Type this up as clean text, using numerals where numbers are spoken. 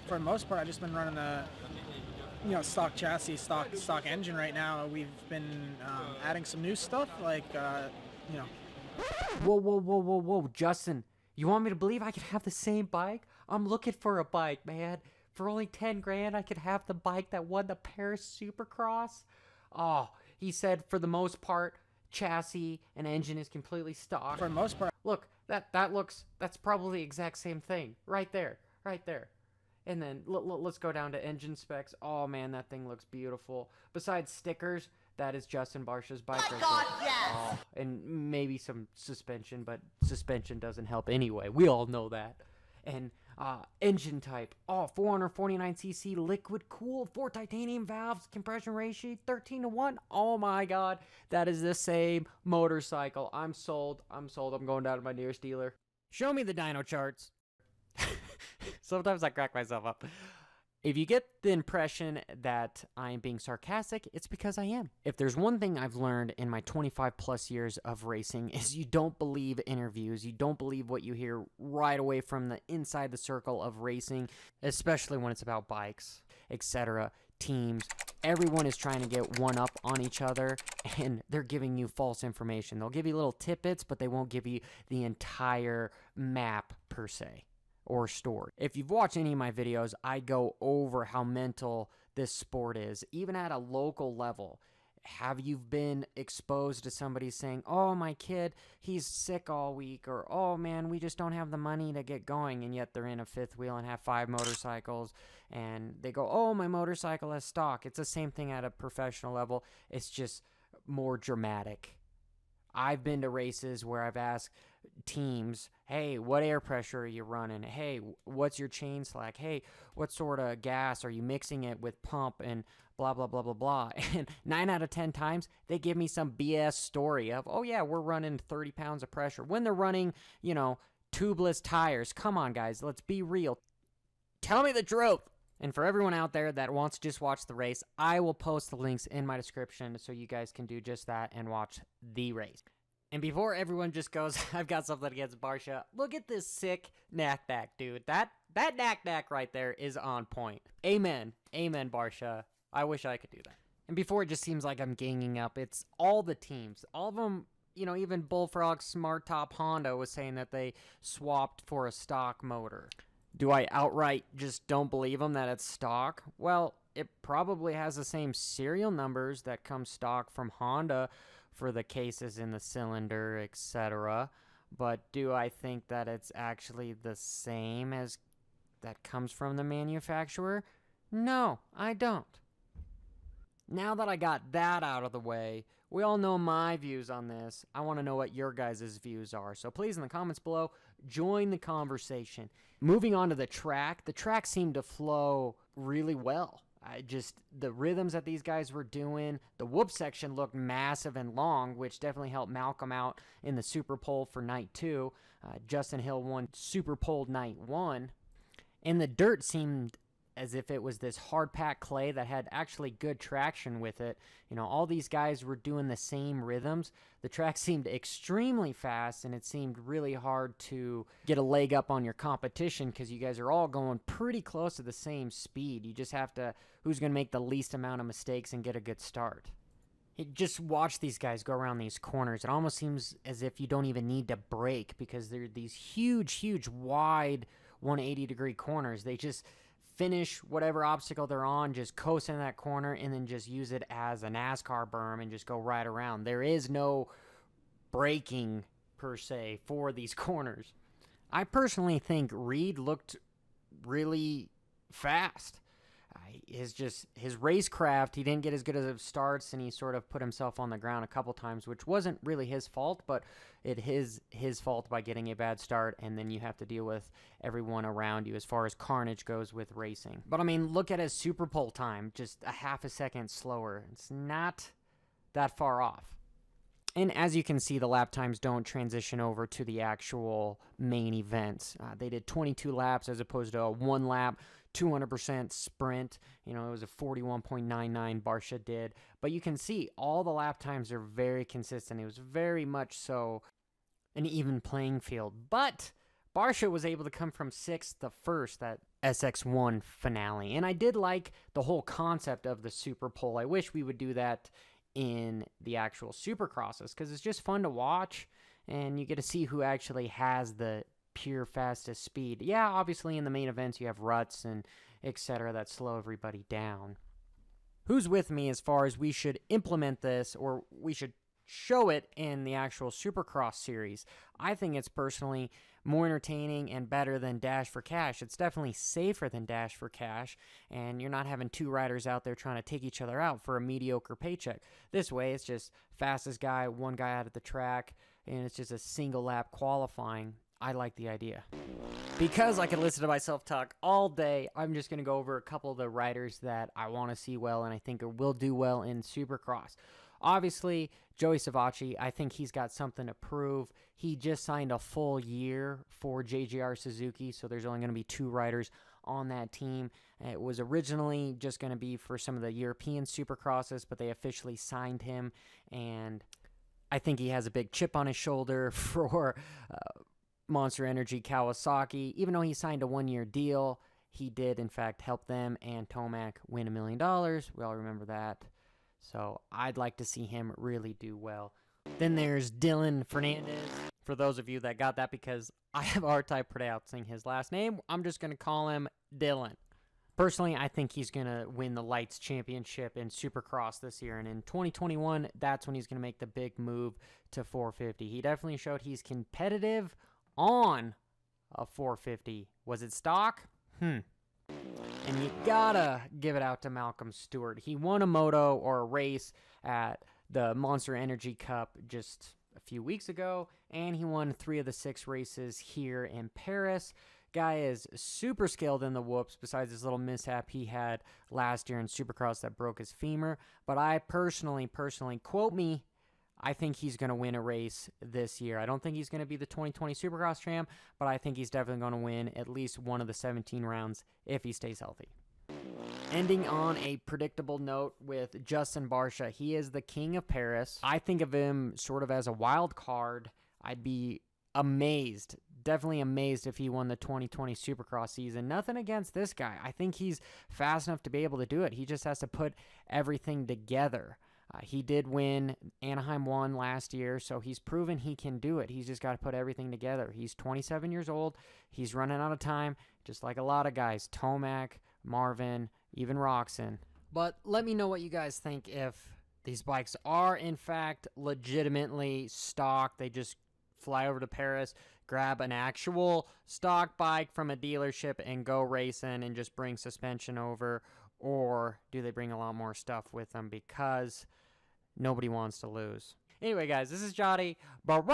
For the most part, I've just been running a stock chassis, stock engine right now. We've been adding some new stuff like Whoa, whoa, whoa, whoa, whoa, Justin, you want me to believe I could have the same bike? I'm looking for a bike, man. For only 10 grand, I could have the bike that won the Paris Supercross. Oh, he said for the most part, chassis and engine is completely stock. For the most part. Look, that's probably the exact same thing. Right there. And then let's go down to engine specs. Oh man, that thing looks beautiful. Besides stickers, that is Justin Barcia's bike right there. Yes! Oh, and maybe some suspension, but suspension doesn't help anyway. We all know that. And engine type. Oh, 449cc liquid cooled, 4 titanium valves, compression ratio 13:1. Oh my god, that is the same motorcycle. I'm sold. I'm going down to my nearest dealer. Show me the dyno charts. Sometimes I crack myself up. If you get the impression that I'm being sarcastic, it's because I am. If there's one thing I've learned in my 25 plus years of racing is you don't believe interviews. You don't believe what you hear right away from the inside the circle of racing, especially when it's about bikes, etc., teams. Everyone is trying to get one up on each other, and they're giving you false information. They'll give you little tidbits, but they won't give you the entire map per se. Or story. If you've watched any of my videos, I go over how mental this sport is, even at a local level. Have you been exposed to somebody saying, oh, my kid, he's sick all week, or oh man, we just don't have the money to get going, and yet they're in a fifth wheel and have 5 motorcycles, and they go, oh, my motorcycle has stock. It's the same thing at a professional level. It's just more dramatic. I've been to races where I've asked teams, hey, what air pressure are you running? Hey, what's your chain slack? Hey, what sort of gas are you mixing it with pump and blah, blah, blah, blah, blah. And 9 out of 10 times, they give me some BS story of, oh yeah, we're running 30 pounds of pressure. When they're running, tubeless tires. Come on, guys, let's be real. Tell me the truth. And for everyone out there that wants to just watch the race, I will post the links in my description so you guys can do just that and watch the race. And before everyone just goes, I've got something against Barcia, look at this sick knack, dude. That knack right there is on point. Amen, Barcia. I wish I could do that. And before it just seems like I'm ganging up, it's all the teams. All of them, even Bullfrog Smart Top Honda was saying that they swapped for a stock motor. Do I outright just don't believe them that it's stock? Well, it probably has the same serial numbers that come stock from Honda for the cases in the cylinder, etc. But do I think that it's actually the same as that comes from the manufacturer? No, I don't. Now that I got that out of the way, we all know my views on this. I want to know what your guys' views are. So please, in the comments below, join the conversation. Moving on to the track seemed to flow really well. The rhythms that these guys were doing, the whoop section looked massive and long, which definitely helped Malcolm out in the Super Pole for night 2. Justin Hill won Super Pole night 1. And the dirt seemed as if it was this hard-packed clay that had actually good traction with it. All these guys were doing the same rhythms. The track seemed extremely fast, and it seemed really hard to get a leg up on your competition because you guys are all going pretty close to the same speed. You just have to, who's going to make the least amount of mistakes and get a good start. Just watch these guys go around these corners. It almost seems as if you don't even need to brake because they're these huge, wide 180-degree corners. They just finish whatever obstacle they're on, just coast in that corner, and then just use it as a NASCAR berm and just go right around. There is no braking, per se, for these corners. I personally think Reed looked really fast. His racecraft, he didn't get as good as starts, and he sort of put himself on the ground a couple times, which wasn't really his fault, but it is his fault by getting a bad start, and then you have to deal with everyone around you as far as carnage goes with racing. But I mean, look at his Super Pole time, just a half a second slower. It's not that far off. And as you can see, the lap times don't transition over to the actual main events. They did 22 laps as opposed to a 1 lap, 200% sprint. It was a 41.99 Barcia did. But you can see all the lap times are very consistent. It was very much so an even playing field. But Barcia was able to come from 6th to 1st at SX1 finale. And I did like the whole concept of the super pole. I wish we would do that in the actual Supercrosses because it's just fun to watch and you get to see who actually has the pure fastest speed. Yeah, obviously in the main events you have ruts and etc. that slow everybody down. Who's with me as far as we should implement this or we should show it in the actual Supercross series? I think it's personally more entertaining and better than Dash for Cash. It's definitely safer than Dash for Cash, and you're not having two riders out there trying to take each other out for a mediocre paycheck. This way, it's just fastest guy, one guy out at the track, and it's just a single lap qualifying. I like the idea. Because I could listen to myself talk all day, I'm just going to go over a couple of the riders that I want to see well and I think will do well in Supercross. Obviously, Joey Savatgy, I think he's got something to prove. He just signed a full year for JGR Suzuki, so there's only going to be 2 riders on that team. It was originally just going to be for some of the European Supercrosses, but they officially signed him, and I think he has a big chip on his shoulder for Monster Energy Kawasaki. Even though he signed a 1-year deal, he did, in fact, help them and Tomac win $1 million. We all remember that. So I'd like to see him really do well. Then there's Dylan Fernandez. For those of you that got that because I have a hard time pronouncing his last name, I'm just going to call him Dylan. Personally, I think he's going to win the Lights Championship in Supercross this year. And in 2021, that's when he's going to make the big move to 450. He definitely showed he's competitive on a 450. Was it stock? And you gotta give it out to Malcolm Stewart. He won a moto or a race at the Monster Energy Cup just a few weeks ago, and he won 3 of the 6 races here in Paris. Guy is super skilled in the whoops, besides his little mishap he had last year in Supercross that broke his femur. But I personally, quote me, I think he's going to win a race this year. I don't think he's going to be the 2020 Supercross champ, but I think he's definitely going to win at least one of the 17 rounds if he stays healthy. Ending on a predictable note with Justin Barcia. He is the king of Paris. I think of him sort of as a wild card. I'd be amazed, definitely amazed if he won the 2020 Supercross season. Nothing against this guy. I think he's fast enough to be able to do it. He just has to put everything together. He did win Anaheim 1 last year, so he's proven he can do it. He's just got to put everything together. He's 27 years old. He's running out of time, just like a lot of guys. Tomac, Marvin, even Roxon. But let me know what you guys think if these bikes are, in fact, legitimately stock. They just fly over to Paris, grab an actual stock bike from a dealership and go racing and just bring suspension over. Or do they bring a lot more stuff with them because nobody wants to lose? Anyway, guys, this is Jotty. Barcia!